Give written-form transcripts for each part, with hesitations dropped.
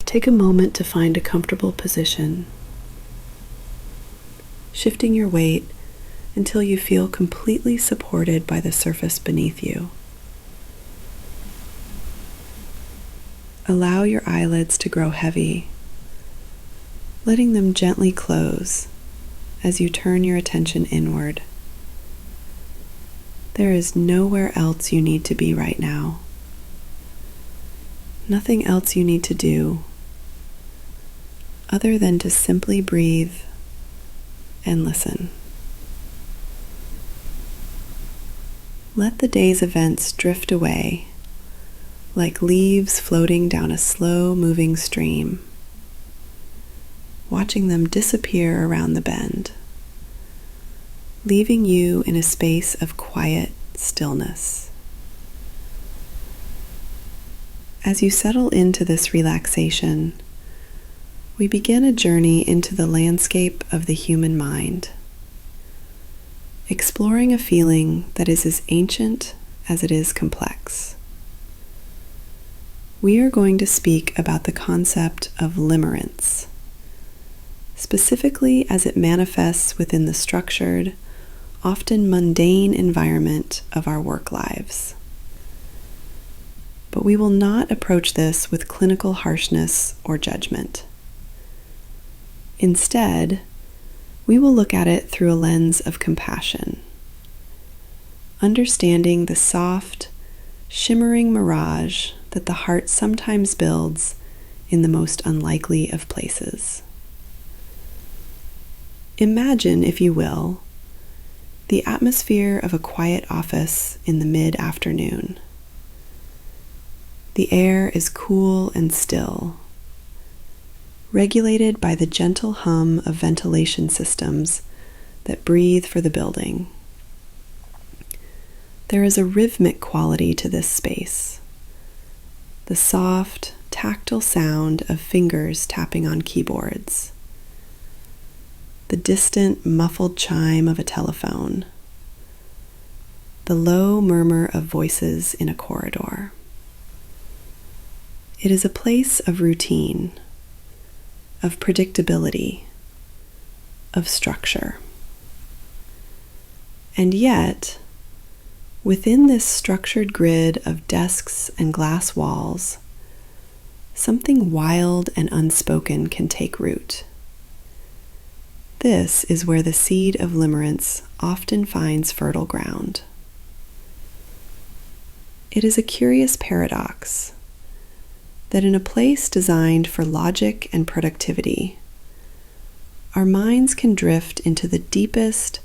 Take a moment to find a comfortable position, shifting your weight until you feel completely supported by the surface beneath you. Allow your eyelids to grow heavy, letting them gently close as you turn your attention inward. There is nowhere else you need to be right now. Nothing else you need to do other than to simply breathe and listen. Let the day's events drift away like leaves floating down a slow-moving stream, watching them disappear around the bend, leaving you in a space of quiet stillness. As you settle into this relaxation, we begin a journey into the landscape of the human mind, exploring a feeling that is as ancient as it is complex. We are going to speak about the concept of limerence, specifically as it manifests within the structured, often mundane environment of our work lives. But we will not approach this with clinical harshness or judgment. Instead, we will look at it through a lens of compassion, understanding the soft, shimmering mirage that the heart sometimes builds in the most unlikely of places. Imagine, if you will, the atmosphere of a quiet office in the mid-afternoon. The air is cool and still, regulated by the gentle hum of ventilation systems that breathe for the building. There is a rhythmic quality to this space, the soft, tactile sound of fingers tapping on keyboards, the distant, muffled chime of a telephone, the low murmur of voices in a corridor. It is a place of routine, of predictability, of structure. And yet, within this structured grid of desks and glass walls, something wild and unspoken can take root. This is where the seed of limerence often finds fertile ground. It is a curious paradox that in a place designed for logic and productivity, our minds can drift into the deepest,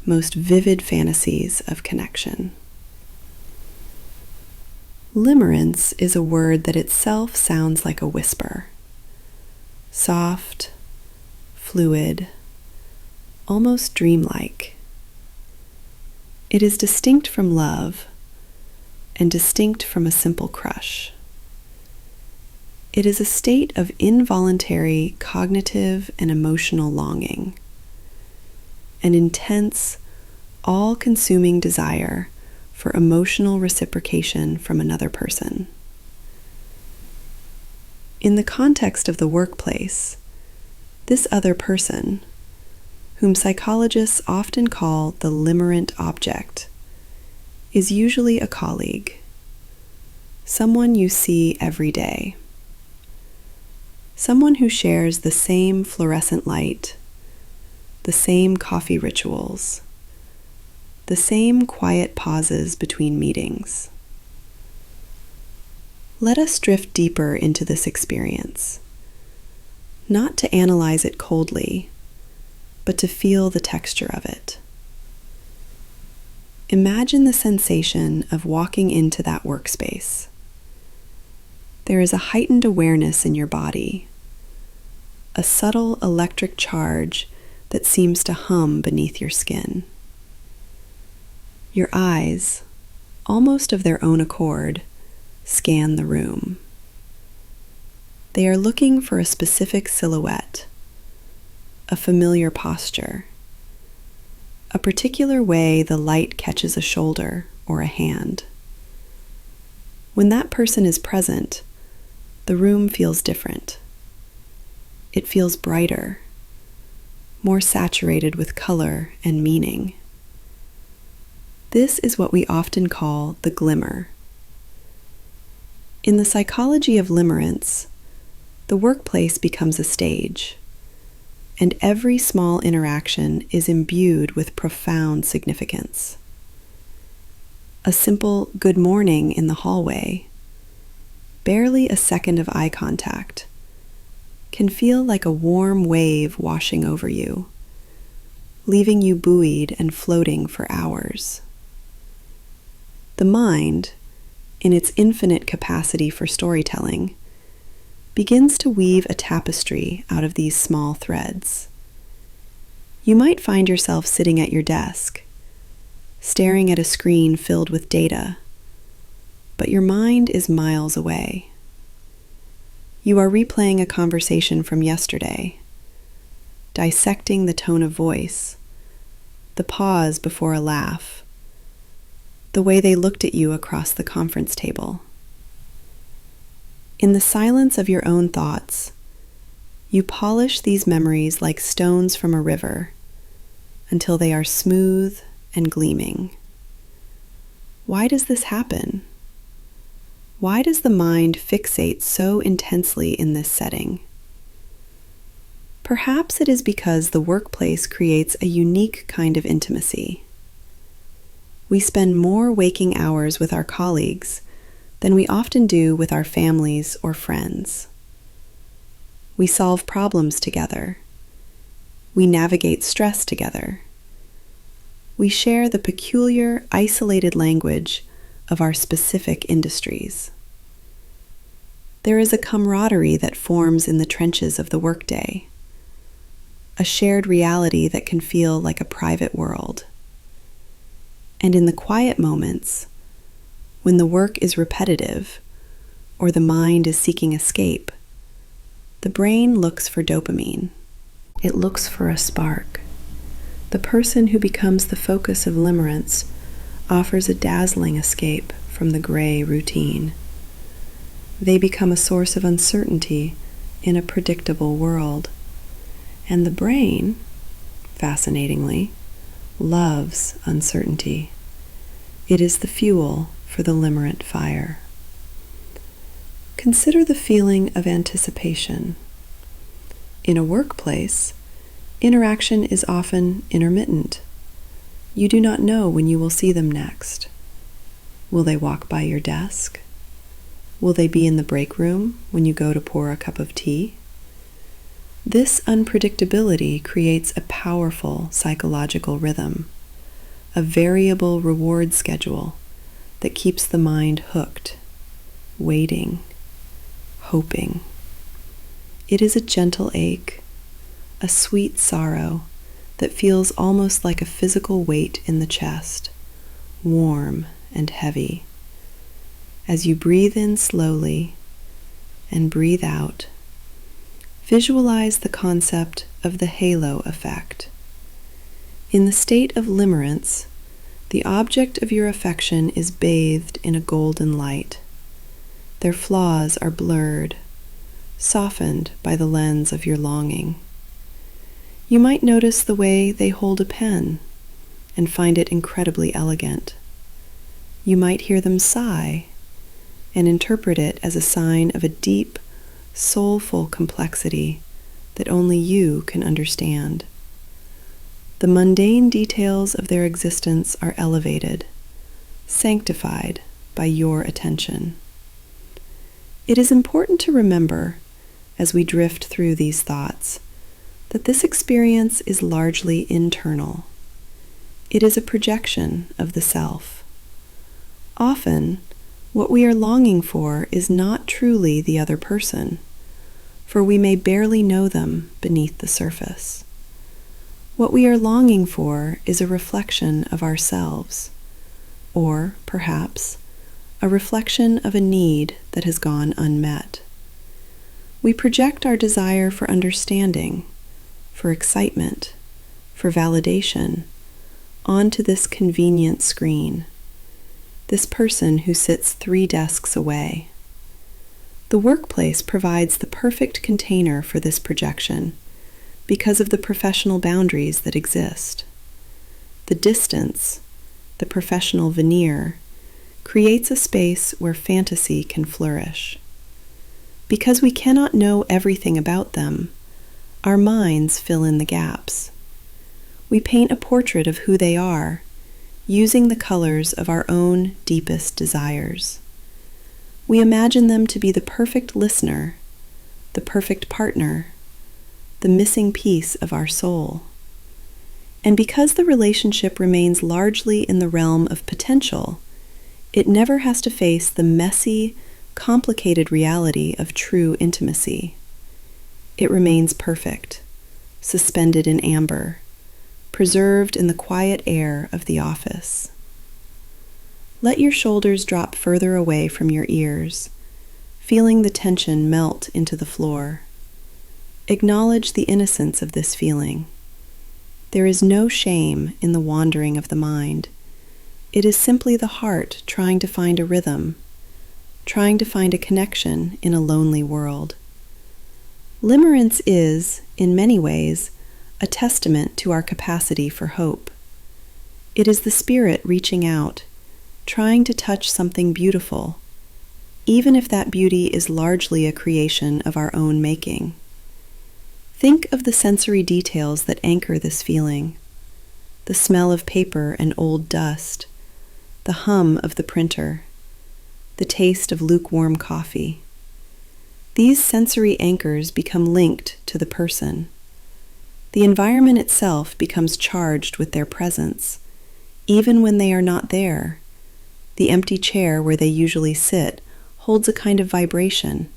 most vivid fantasies of connection. Limerence is a word that itself sounds like a whisper, soft, fluid, almost dreamlike. It is distinct from love and distinct from a simple crush. It is a state of involuntary cognitive and emotional longing, an intense, all-consuming desire for emotional reciprocation from another person. In the context of the workplace, this other person, whom psychologists often call the limerent object, is usually a colleague, someone you see every day. Someone who shares the same fluorescent light, the same coffee rituals, the same quiet pauses between meetings. Let us drift deeper into this experience, not to analyze it coldly, but to feel the texture of it. Imagine the sensation of walking into that workspace. There is a heightened awareness in your body, a subtle electric charge that seems to hum beneath your skin. Your eyes, almost of their own accord, scan the room. They are looking for a specific silhouette, a familiar posture, a particular way the light catches a shoulder or a hand. When that person is present, the room feels different. it feels brighter, more saturated with color and meaning. This is what we often call the glimmer. In the psychology of limerence, the workplace becomes a stage, and every small interaction is imbued with profound significance. A simple good morning in the hallway, barely a second of eye contact, can feel like a warm wave washing over you, leaving you buoyed and floating for hours. The mind, in its infinite capacity for storytelling, begins to weave a tapestry out of these small threads. You might find yourself sitting at your desk, staring at a screen filled with data, but your mind is miles away. You are replaying a conversation from yesterday, dissecting the tone of voice, the pause before a laugh, the way they looked at you across the conference table. In the silence of your own thoughts, you polish these memories like stones from a river until they are smooth and gleaming. Why does this happen? Why does the mind fixate so intensely in this setting? Perhaps it is because the workplace creates a unique kind of intimacy. We spend more waking hours with our colleagues than we often do with our families or friends. We solve problems together. We navigate stress together. We share the peculiar, isolated language of our specific industries. There is a camaraderie that forms in the trenches of the workday, a shared reality that can feel like a private world. And in the quiet moments, when the work is repetitive or the mind is seeking escape, the brain looks for dopamine. It looks for a spark. The person who becomes the focus of limerence offers a dazzling escape from the gray routine. They become a source of uncertainty in a predictable world. And the brain, fascinatingly, loves uncertainty. It is the fuel for the limerent fire. Consider the feeling of anticipation. In a workplace, interaction is often intermittent. You do not know when you will see them next. Will they walk by your desk? Will they be in the break room when you go to pour a cup of tea? This unpredictability creates a powerful psychological rhythm, a variable reward schedule that keeps the mind hooked, waiting, hoping. It is a gentle ache, a sweet sorrow that feels almost like a physical weight in the chest, warm and heavy. As you breathe in slowly and breathe out, visualize the concept of the halo effect. In the state of limerence, the object of your affection is bathed in a golden light. Their flaws are blurred, softened by the lens of your longing. You might notice the way they hold a pen and find it incredibly elegant. You might hear them sigh and interpret it as a sign of a deep, soulful complexity that only you can understand. The mundane details of their existence are elevated, sanctified by your attention. It is important to remember, as we drift through these thoughts, that this experience is largely internal. It is a projection of the self. Often, what we are longing for is not truly the other person, for we may barely know them beneath the surface. What we are longing for is a reflection of ourselves, or, perhaps, a reflection of a need that has gone unmet. We project our desire for understanding, for excitement, for validation, onto this convenient screen, this person who sits 3 desks away. The workplace provides the perfect container for this projection because of the professional boundaries that exist. The distance, the professional veneer, creates a space where fantasy can flourish. Because we cannot know everything about them, our minds fill in the gaps. We paint a portrait of who they are, using the colors of our own deepest desires. We imagine them to be the perfect listener, the perfect partner, the missing piece of our soul. And because the relationship remains largely in the realm of potential, it never has to face the messy, complicated reality of true intimacy. It remains perfect, suspended in amber, preserved in the quiet air of the office. Let your shoulders drop further away from your ears, feeling the tension melt into the floor. Acknowledge the innocence of this feeling. There is no shame in the wandering of the mind. It is simply the heart trying to find a rhythm, trying to find a connection in a lonely world. Limerence is, in many ways, a testament to our capacity for hope. It is the spirit reaching out, trying to touch something beautiful, even if that beauty is largely a creation of our own making. Think of the sensory details that anchor this feeling: the smell of paper and old dust, the hum of the printer, the taste of lukewarm coffee. These sensory anchors become linked to the person. The environment itself becomes charged with their presence, even when they are not there. The empty chair where they usually sit holds a kind of vibration,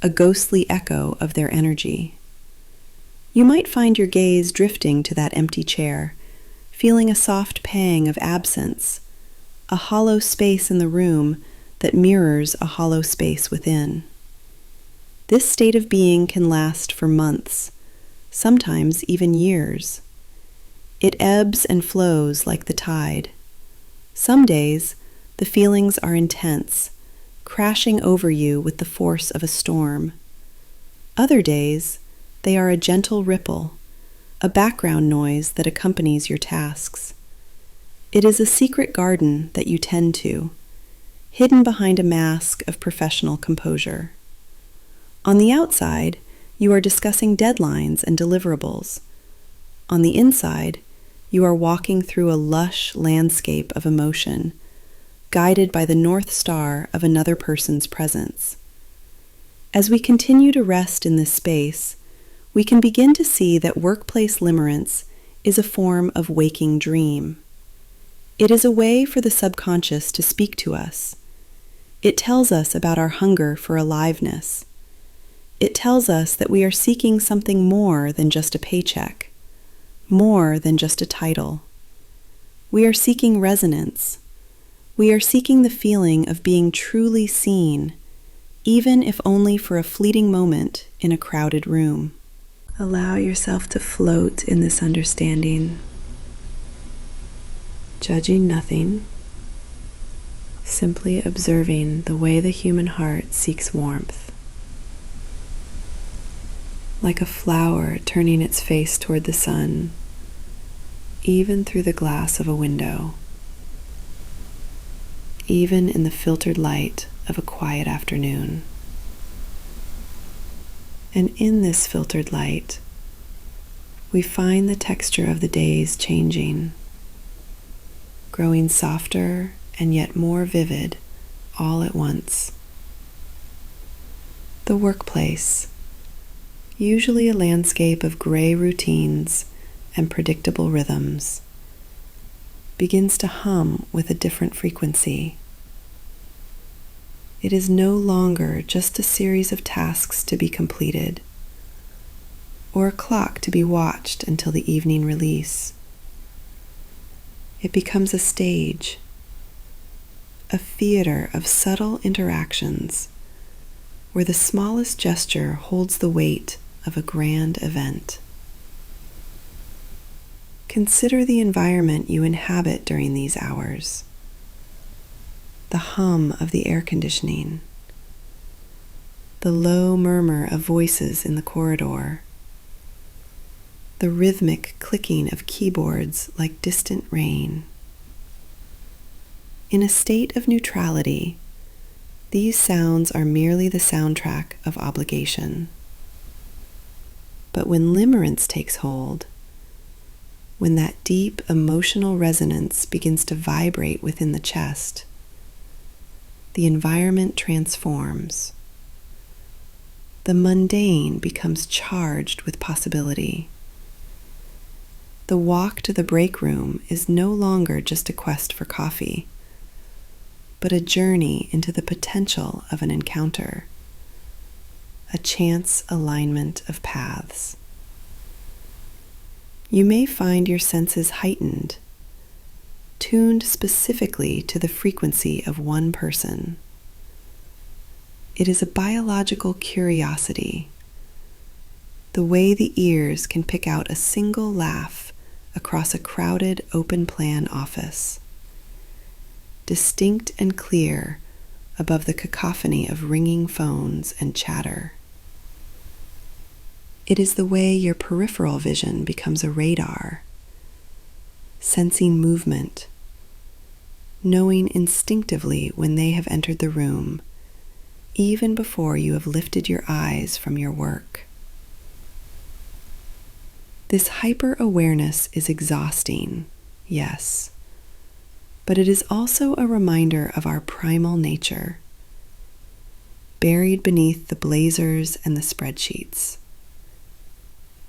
a ghostly echo of their energy. You might find your gaze drifting to that empty chair, feeling a soft pang of absence, a hollow space in the room that mirrors a hollow space within. This state of being can last for months, sometimes even years. It ebbs and flows like the tide. Some days, the feelings are intense, crashing over you with the force of a storm. Other days, they are a gentle ripple, a background noise that accompanies your tasks. It is a secret garden that you tend to, hidden behind a mask of professional composure. On the outside, you are discussing deadlines and deliverables. On the inside, you are walking through a lush landscape of emotion, guided by the North Star of another person's presence. As we continue to rest in this space, we can begin to see that workplace limerence is a form of waking dream. It is a way for the subconscious to speak to us. It tells us about our hunger for aliveness. It tells us that we are seeking something more than just a paycheck, more than just a title. We are seeking resonance. We are seeking the feeling of being truly seen, even if only for a fleeting moment in a crowded room. Allow yourself to float in this understanding, judging nothing, simply observing the way the human heart seeks warmth. Like a flower turning its face toward the sun, even through the glass of a window, even in the filtered light of a quiet afternoon. And in this filtered light, we find the texture of the days changing, growing softer and yet more vivid all at once. The workplace, usually a landscape of gray routines and predictable rhythms, begins to hum with a different frequency. It is no longer just a series of tasks to be completed, or a clock to be watched until the evening release. It becomes a stage, a theater of subtle interactions, where the smallest gesture holds the weight of a grand event. Consider the environment you inhabit during these hours. The hum of the air conditioning, the low murmur of voices in the corridor, the rhythmic clicking of keyboards like distant rain. In a state of neutrality, these sounds are merely the soundtrack of obligation. But when limerence takes hold, when that deep emotional resonance begins to vibrate within the chest, the environment transforms. The mundane becomes charged with possibility. The walk to the break room is no longer just a quest for coffee, but a journey into the potential of an encounter, a chance alignment of paths. You may find your senses heightened, tuned specifically to the frequency of one person. It is a biological curiosity, the way the ears can pick out a single laugh across a crowded open-plan office, distinct and clear above the cacophony of ringing phones and chatter. It is the way your peripheral vision becomes a radar, sensing movement, knowing instinctively when they have entered the room, even before you have lifted your eyes from your work. This hyper-awareness is exhausting, yes, but it is also a reminder of our primal nature, buried beneath the blazers and the spreadsheets.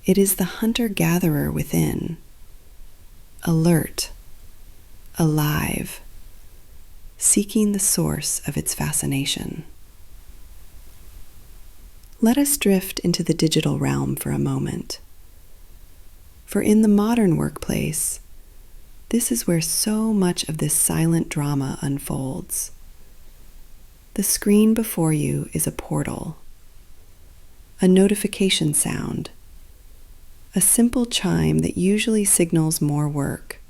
It is the hunter-gatherer within, alert, alive, seeking the source of its fascination. Let us drift into the digital realm for a moment. For in the modern workplace, this is where so much of this silent drama unfolds. The screen before you is a portal, a notification sound, a simple chime that usually signals more work,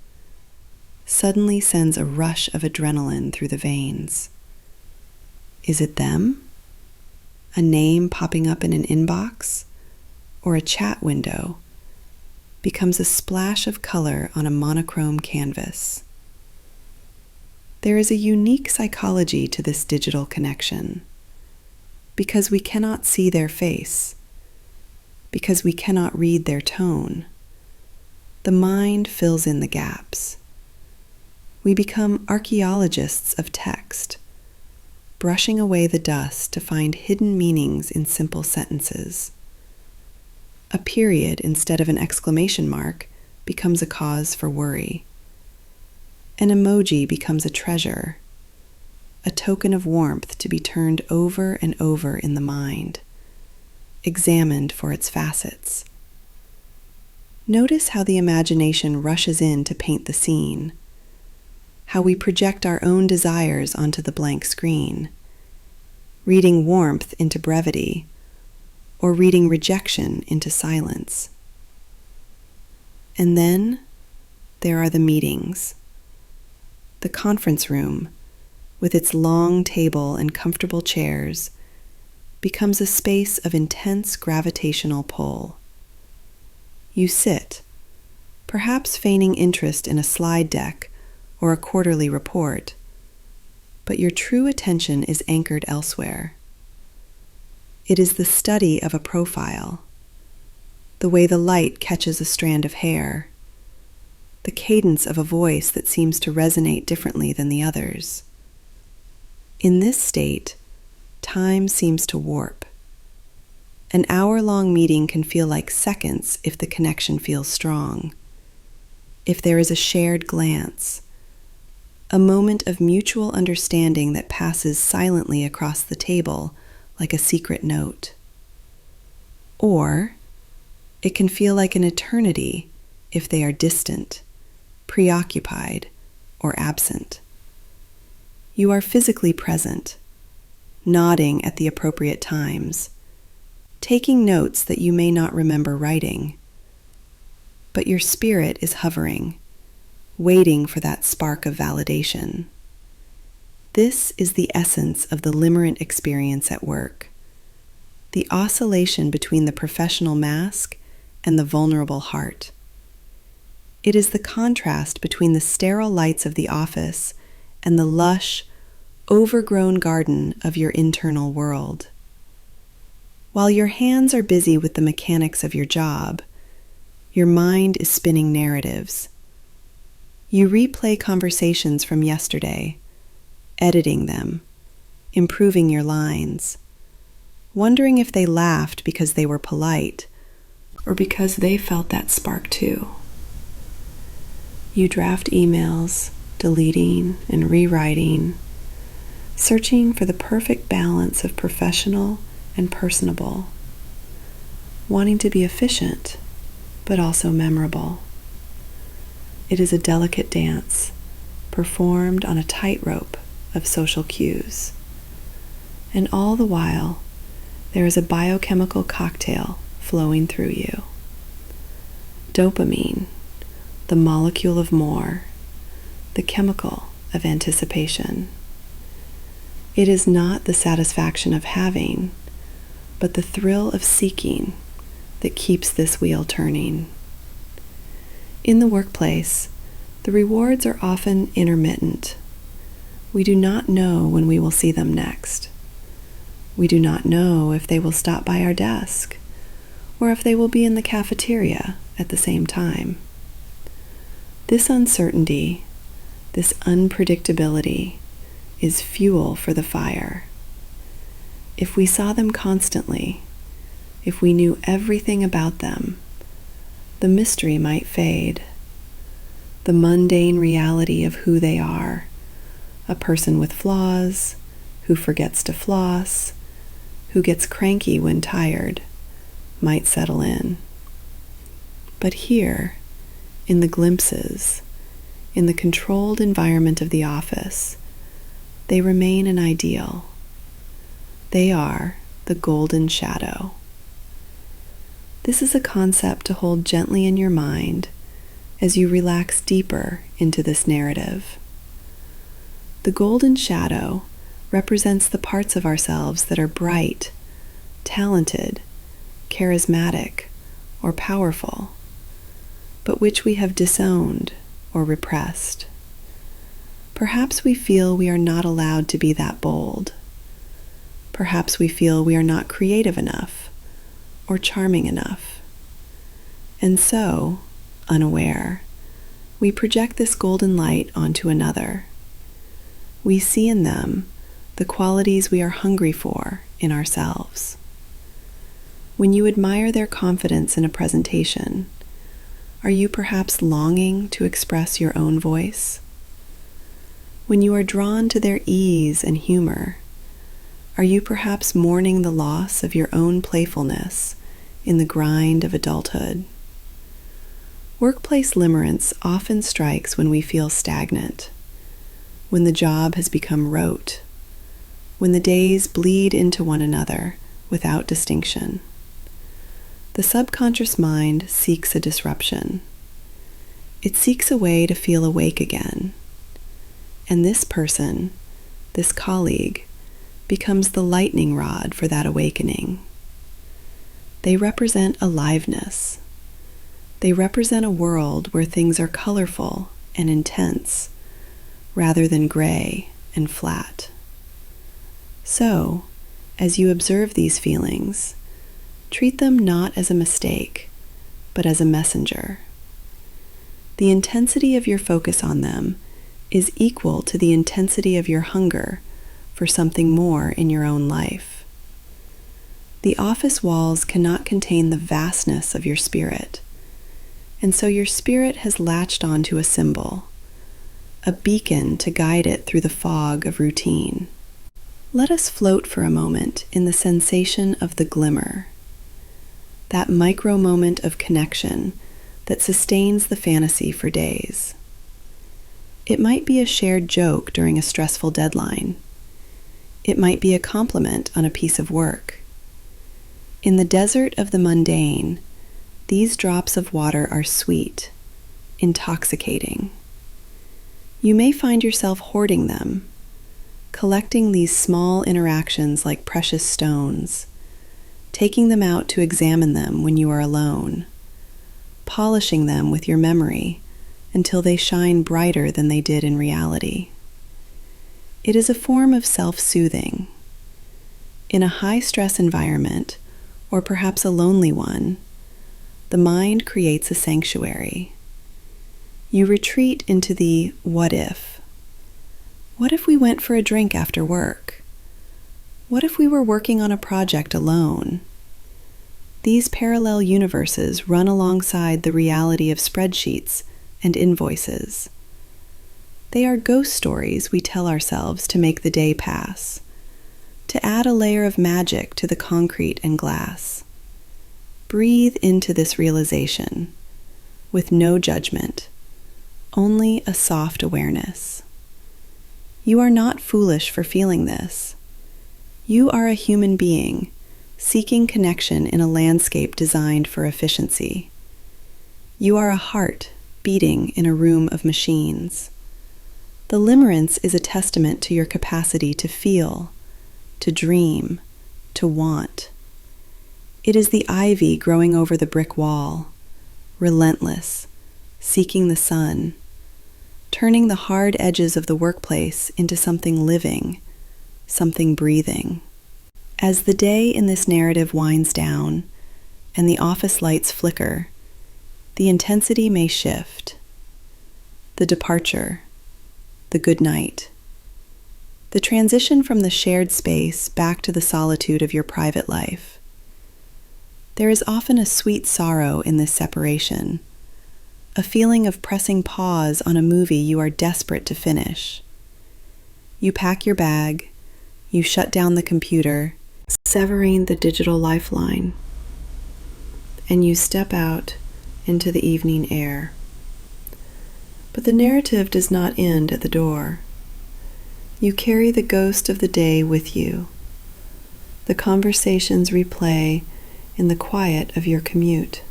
suddenly sends a rush of adrenaline through the veins. Is it them? A name popping up in an inbox? Or a chat window? Becomes a splash of color on a monochrome canvas. There is a unique psychology to this digital connection, because we cannot see their face, because we cannot read their tone. The mind fills in the gaps. We become archaeologists of text, brushing away the dust to find hidden meanings in simple sentences. A period instead of an exclamation mark becomes a cause for worry. An emoji becomes a treasure, a token of warmth to be turned over and over in the mind, examined for its facets. Notice how the imagination rushes in to paint the scene, how we project our own desires onto the blank screen, reading warmth into brevity, or reading rejection into silence. And then there are the meetings. The conference room, with its long table and comfortable chairs, becomes a space of intense gravitational pull. You sit, perhaps feigning interest in a slide deck or a quarterly report, but your true attention is anchored elsewhere. It is the study of a profile, the way the light catches a strand of hair, the cadence of a voice that seems to resonate differently than the others. In this state, time seems to warp. An hour-long meeting can feel like seconds if the connection feels strong, if there is a shared glance, a moment of mutual understanding that passes silently across the table like a secret note. Or it can feel like an eternity if they are distant, preoccupied, or absent. You are physically present, nodding at the appropriate times, taking notes that you may not remember writing, but your spirit is hovering, waiting for that spark of validation. This is the essence of the limerent experience at work, the oscillation between the professional mask and the vulnerable heart. It is the contrast between the sterile lights of the office and the lush, overgrown garden of your internal world. While your hands are busy with the mechanics of your job, your mind is spinning narratives. You replay conversations from yesterday, editing them, improving your lines, wondering if they laughed because they were polite or because they felt that spark too. You draft emails, deleting and rewriting, searching for the perfect balance of professional and personable, wanting to be efficient, but also memorable. It is a delicate dance, performed on a tightrope of social cues. And all the while, there is a biochemical cocktail flowing through you. Dopamine, the molecule of more, the chemical of anticipation. It is not the satisfaction of having, but the thrill of seeking that keeps this wheel turning. In the workplace, the rewards are often intermittent. We do not know when we will see them next. We do not know if they will stop by our desk or if they will be in the cafeteria at the same time. This uncertainty, this unpredictability, is fuel for the fire. If we saw them constantly, if we knew everything about them, the mystery might fade. The mundane reality of who they are, a person with flaws, who forgets to floss, who gets cranky when tired, might settle in. But here, in the glimpses, in the controlled environment of the office, they remain an ideal. They are the golden shadow. This is a concept to hold gently in your mind as you relax deeper into this narrative. The golden shadow represents the parts of ourselves that are bright, talented, charismatic, or powerful, but which we have disowned or repressed. Perhaps we feel we are not allowed to be that bold. Perhaps we feel we are not creative enough or charming enough. And so, unaware, we project this golden light onto another. We see in them the qualities we are hungry for in ourselves. When you admire their confidence in a presentation, are you perhaps longing to express your own voice? When you are drawn to their ease and humor, are you perhaps mourning the loss of your own playfulness in the grind of adulthood? Workplace limerence often strikes when we feel stagnant, when the job has become rote, when the days bleed into one another without distinction. The subconscious mind seeks a disruption. It seeks a way to feel awake again. And this person, this colleague, becomes the lightning rod for that awakening. They represent aliveness. They represent a world where things are colorful and intense, rather than gray and flat. So, as you observe these feelings, treat them not as a mistake, but as a messenger. The intensity of your focus on them is equal to the intensity of your hunger for something more in your own life. The office walls cannot contain the vastness of your spirit, and so your spirit has latched onto a symbol, a beacon to guide it through the fog of routine. Let us float for a moment in the sensation of the glimmer, that micro moment of connection that sustains the fantasy for days. It might be a shared joke during a stressful deadline. It might be a compliment on a piece of work. In the desert of the mundane, these drops of water are sweet, intoxicating. You may find yourself hoarding them, collecting these small interactions like precious stones, taking them out to examine them when you are alone, polishing them with your memory until they shine brighter than they did in reality. It is a form of self-soothing. In a high-stress environment, or perhaps a lonely one, the mind creates a sanctuary. You retreat into the what if. What if we went for a drink after work? What if we were working on a project alone? These parallel universes run alongside the reality of spreadsheets and invoices. They are ghost stories we tell ourselves to make the day pass, to add a layer of magic to the concrete and glass. Breathe into this realization with no judgment, only a soft awareness. You are not foolish for feeling this. You are a human being seeking connection in a landscape designed for efficiency. You are a heart beating in a room of machines. The Limerence is a testament to your capacity to feel, to dream, to want. It is the ivy growing over the brick wall, relentless, seeking the sun, turning the hard edges of the workplace into something living, something breathing. As the day in this narrative winds down and the office lights flicker, the intensity may shift. The departure, the good night, the transition from the shared space back to the solitude of your private life. There is often a sweet sorrow in this separation, a feeling of pressing pause on a movie you are desperate to finish. You pack your bag, you shut down the computer, severing the digital lifeline, and you step out into the evening air. But the narrative does not end at the door. You carry the ghost of the day with you. The conversations replay in the quiet of your commute.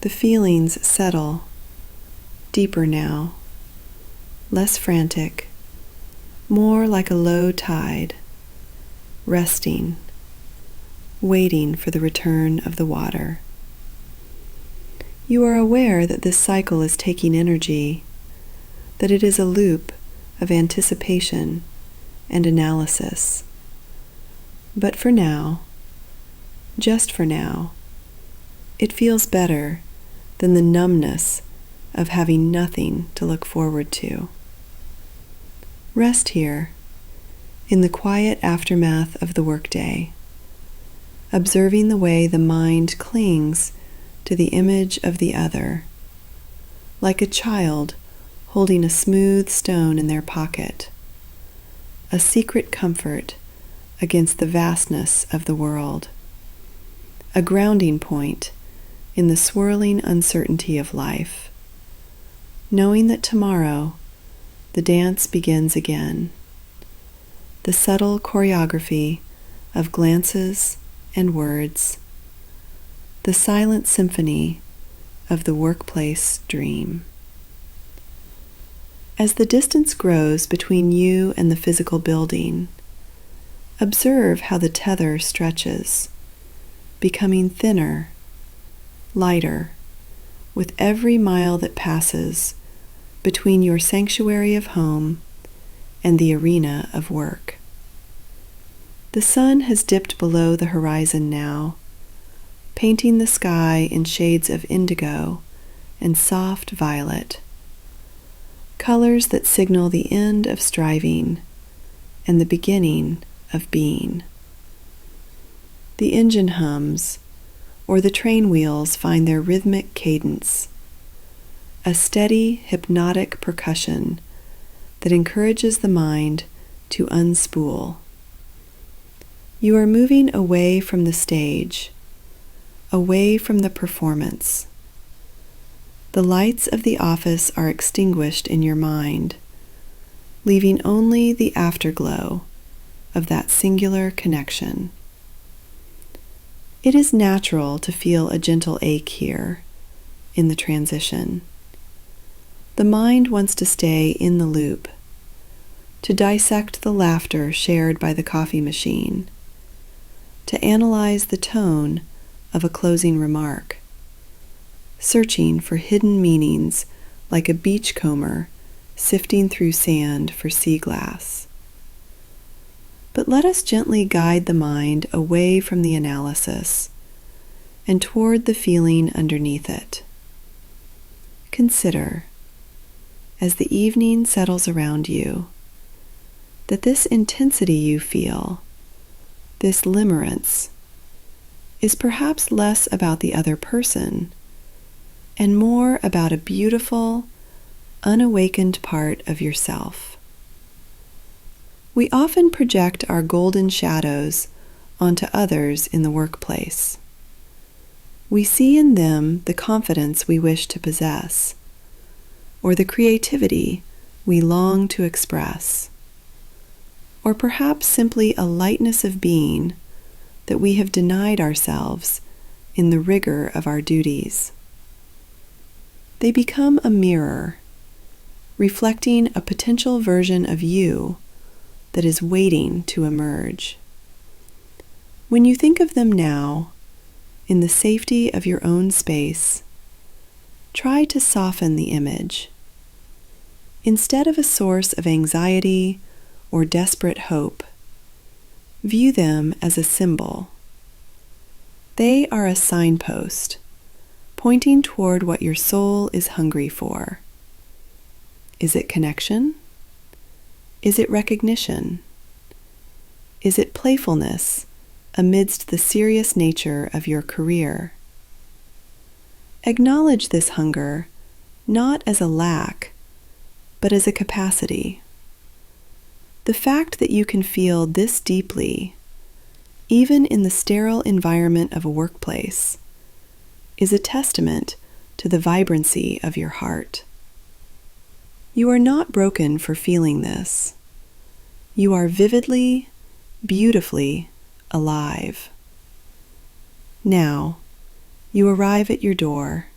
The feelings settle, deeper now, less frantic, more like a low tide, resting, waiting for the return of the water. You are aware that this cycle is taking energy, that it is a loop of anticipation and analysis. But for now, just for now, it feels better than the numbness of having nothing to look forward to. Rest here, in the quiet aftermath of the workday, observing the way the mind clings to the image of the other, like a child holding a smooth stone in their pocket, a secret comfort against the vastness of the world, a grounding point in the swirling uncertainty of life, knowing that tomorrow the dance begins again, the subtle choreography of glances and words, the silent symphony of the workplace dream. As the distance grows between you and the physical building, observe how the tether stretches, becoming thinner, lighter, with every mile that passes between your sanctuary of home and the arena of work. The sun has dipped below the horizon now, painting the sky in shades of indigo and soft violet, colors that signal the end of striving and the beginning of being. The engine hums, or the train wheels find their rhythmic cadence, a steady, hypnotic percussion that encourages the mind to unspool. You are moving away from the stage, away from the performance. The lights of the office are extinguished in your mind, leaving only the afterglow of that singular connection. It is natural to feel a gentle ache here in the transition. The mind wants to stay in the loop, to dissect the laughter shared by the coffee machine, to analyze the tone of a closing remark, searching for hidden meanings like a beachcomber sifting through sand for sea glass. But let us gently guide the mind away from the analysis and toward the feeling underneath it. Consider, as the evening settles around you, that this intensity you feel, this limerence, is perhaps less about the other person and more about a beautiful, unawakened part of yourself. We often project our golden shadows onto others in the workplace. We see in them the confidence we wish to possess, or the creativity we long to express, or perhaps simply a lightness of being that we have denied ourselves in the rigor of our duties. They become a mirror, reflecting a potential version of you that is waiting to emerge. When you think of them now, in the safety of your own space, try to soften the image. Instead of a source of anxiety or desperate hope, view them as a symbol. They are a signpost, pointing toward what your soul is hungry for. Is it connection? Is it recognition? Is it playfulness amidst the serious nature of your career? Acknowledge this hunger not as a lack, but as a capacity. The fact that you can feel this deeply, even in the sterile environment of a workplace, is a testament to the vibrancy of your heart. You are not broken for feeling this. You are vividly, beautifully alive. Now, you arrive at your door.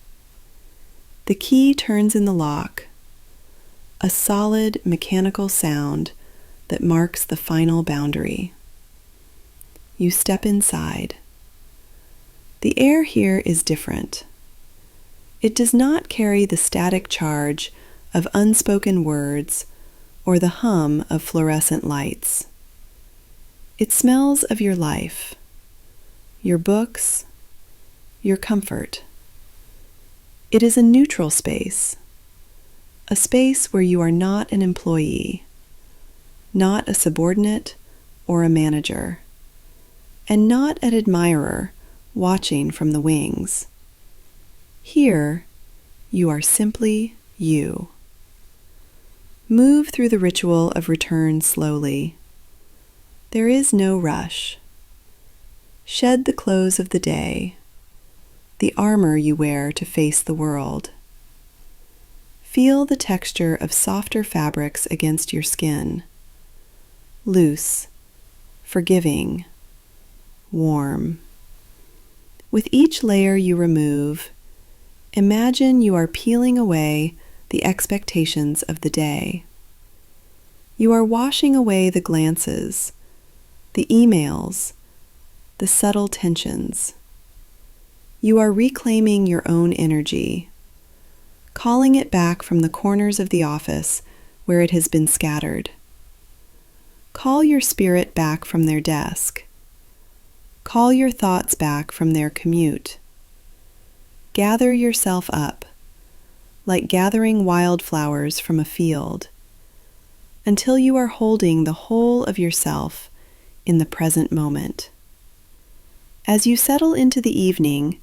The key turns in the lock, a solid mechanical sound that marks the final boundary. You step inside. The air here is different. It does not carry the static charge of unspoken words or the hum of fluorescent lights. It smells of your life, your books, your comfort. It is a neutral space, a space where you are not an employee, not a subordinate or a manager, and not an admirer watching from the wings. Here, you are simply you. Move through the ritual of return slowly. There is no rush. Shed the clothes of the day, the armor you wear to face the world. Feel the texture of softer fabrics against your skin. Loose, forgiving, warm. With each layer you remove, imagine you are peeling away the expectations of the day. You are washing away the glances, the emails, the subtle tensions. You are reclaiming your own energy, calling it back from the corners of the office where it has been scattered. Call your spirit back from their desk. Call your thoughts back from their commute. Gather yourself up, like gathering wildflowers from a field, until you are holding the whole of yourself in the present moment. As you settle into the evening,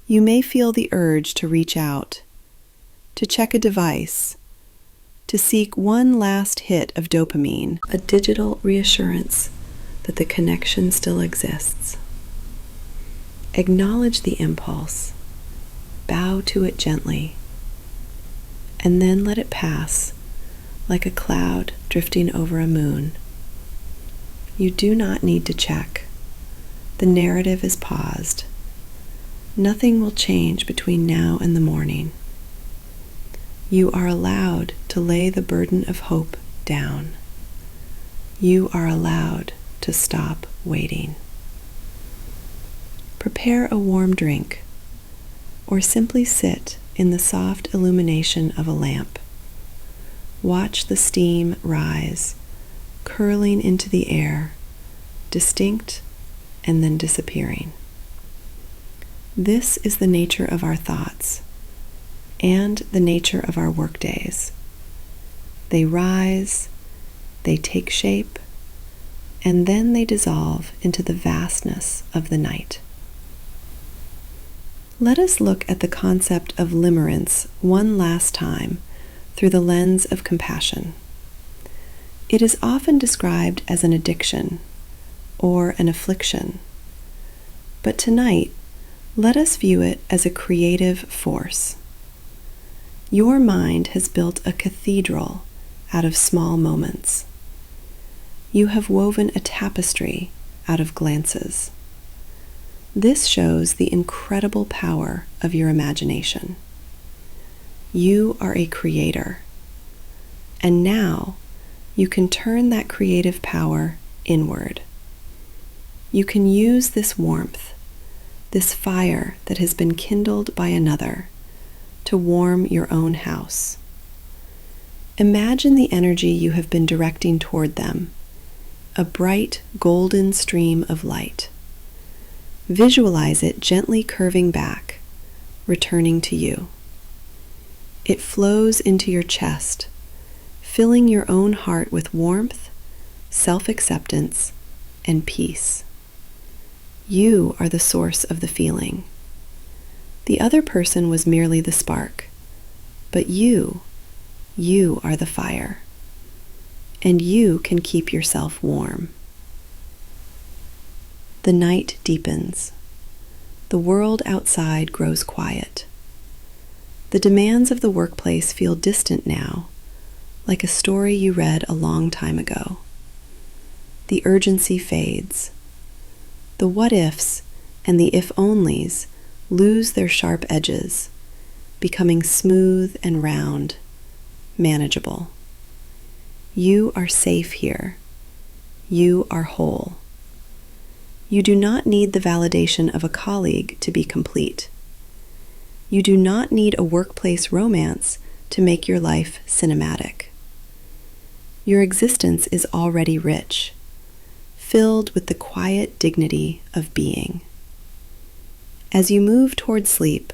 you may feel the urge to reach out, to check a device, to seek one last hit of dopamine, a digital reassurance that the connection still exists. Acknowledge the impulse, bow to it gently, and then let it pass like a cloud drifting over a moon. You do not need to check. The narrative is paused. Nothing will change between now and the morning. You are allowed to lay the burden of hope down. You are allowed to stop waiting. Prepare a warm drink, or simply sit in the soft illumination of a lamp. Watch the steam rise, curling into the air, distinct and then disappearing. This is the nature of our thoughts and the nature of our workdays. They rise, they take shape, and then they dissolve into the vastness of the night. Let us look at the concept of limerence one last time through the lens of compassion. It is often described as an addiction or an affliction, but tonight, let us view it as a creative force. Your mind has built a cathedral out of small moments. You have woven a tapestry out of glances. This shows the incredible power of your imagination. You are a creator, and now you can turn that creative power inward. You can use this warmth, this fire that has been kindled by another, to warm your own house. Imagine the energy you have been directing toward them, a bright golden stream of light. Visualize it gently curving back, returning to you. It flows into your chest, filling your own heart with warmth, self-acceptance, and peace. You are the source of the feeling. The other person was merely the spark, but you are the fire, and you can keep yourself warm. The night deepens. The world outside grows quiet. The demands of the workplace feel distant now, like a story you read a long time ago. The urgency fades. The what-ifs and the if-onlys lose their sharp edges, becoming smooth and round, manageable. You are safe here. You are whole. You do not need the validation of a colleague to be complete. You do not need a workplace romance to make your life cinematic. Your existence is already rich, filled with the quiet dignity of being. As you move toward sleep,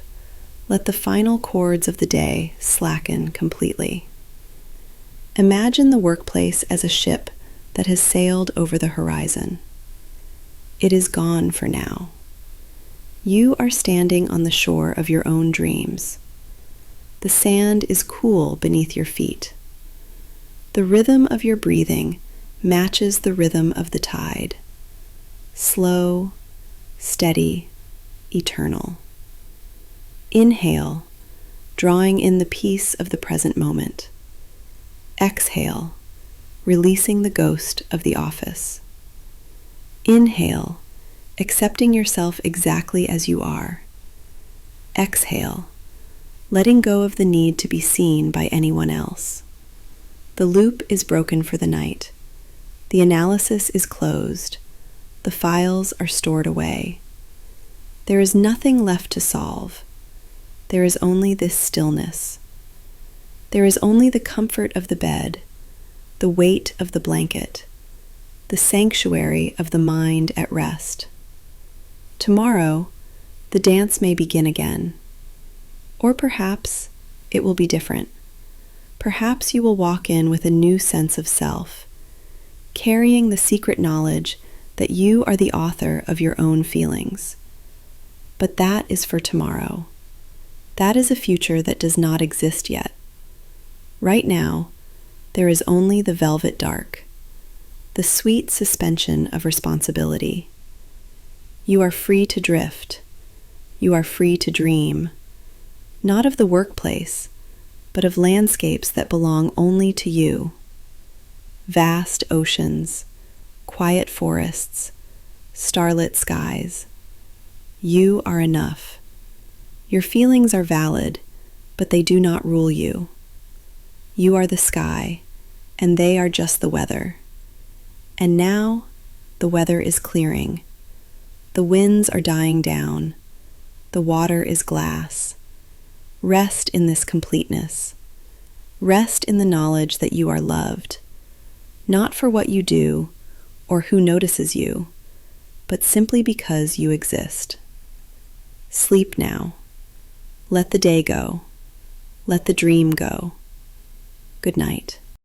let the final chords of the day slacken completely. Imagine the workplace as a ship that has sailed over the horizon. It is gone for now. You are standing on the shore of your own dreams. The sand is cool beneath your feet. The rhythm of your breathing matches the rhythm of the tide. Slow, steady, eternal. Inhale, drawing in the peace of the present moment. Exhale, releasing the ghost of the office. Inhale, accepting yourself exactly as you are. Exhale, letting go of the need to be seen by anyone else. The loop is broken for the night. The analysis is closed. The files are stored away. There is nothing left to solve. There is only this stillness. There is only the comfort of the bed, the weight of the blanket, the sanctuary of the mind at rest. Tomorrow, the dance may begin again. Or perhaps it will be different. Perhaps you will walk in with a new sense of self, carrying the secret knowledge that you are the author of your own feelings. But that is for tomorrow. That is a future that does not exist yet. Right now, there is only the velvet dark, the sweet suspension of responsibility. You are free to drift. You are free to dream, not of the workplace, but of landscapes that belong only to you. Vast oceans, quiet forests, starlit skies. You are enough. Your feelings are valid, but they do not rule you. You are the sky, and they are just the weather. And now, the weather is clearing. The winds are dying down. The water is glass. Rest in this completeness. Rest in the knowledge that you are loved, not for what you do or who notices you, but simply because you exist. Sleep now. Let the day go. Let the dream go. Good night.